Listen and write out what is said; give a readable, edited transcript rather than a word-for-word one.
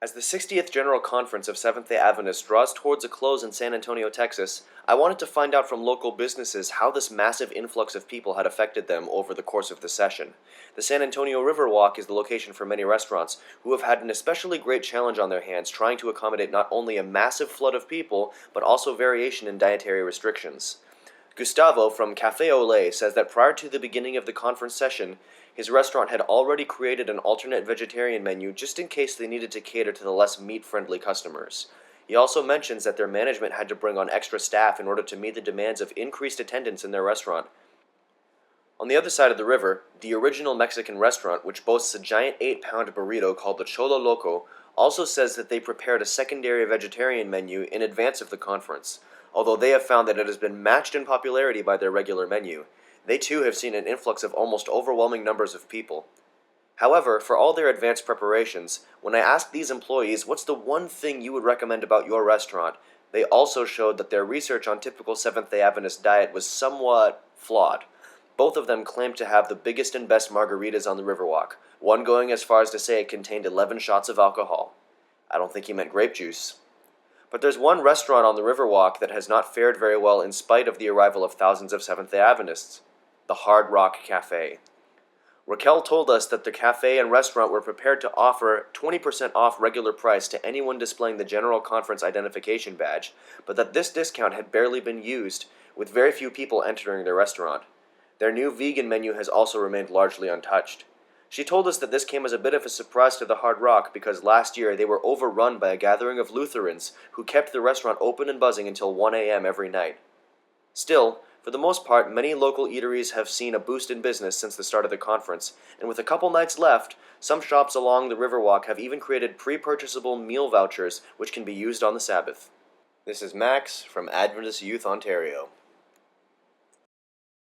As the 60th General Conference of Seventh-day Adventists draws towards a close in San Antonio, Texas, I wanted to find out from local businesses how this massive influx of people had affected them over the course of the session. The San Antonio Riverwalk is the location for many restaurants who have had an especially great challenge on their hands trying to accommodate not only a massive flood of people, but also variation in dietary restrictions. Gustavo from Cafe Au Lait says that prior to the beginning of the conference session, his restaurant had already created an alternate vegetarian menu just in case they needed to cater to the less meat-friendly customers. He also mentions that their management had to bring on extra staff in order to meet the demands of increased attendance in their restaurant. On the other side of the river, the original Mexican restaurant, which boasts a giant 8-pound burrito called the Chola Loco, also says that they prepared a secondary vegetarian menu in advance of the conference. Although they have found that it has been matched in popularity by their regular menu, they too have seen an influx of almost overwhelming numbers of people. However, for all their advanced preparations, when I asked these employees what's the one thing you would recommend about your restaurant, they also showed that their research on typical Seventh-day Adventist diet was somewhat flawed. Both of them claimed to have the biggest and best margaritas on the Riverwalk, one going as far as to say it contained 11 shots of alcohol. I don't think he meant grape juice. But there's one restaurant on the Riverwalk that has not fared very well in spite of the arrival of thousands of Seventh-day Adventists: the Hard Rock Cafe. Raquel told us that the cafe and restaurant were prepared to offer 20% off regular price to anyone displaying the General Conference identification badge, but that this discount had barely been used, with very few people entering their restaurant. Their new vegan menu has also remained largely untouched. She told us that this came as a bit of a surprise to the Hard Rock because last year they were overrun by a gathering of Lutherans who kept the restaurant open and buzzing until 1 a.m. every night. Still, for the most part, many local eateries have seen a boost in business since the start of the conference, and with a couple nights left, some shops along the Riverwalk have even created pre-purchasable meal vouchers which can be used on the Sabbath. This is Max from Adventist Youth Ontario.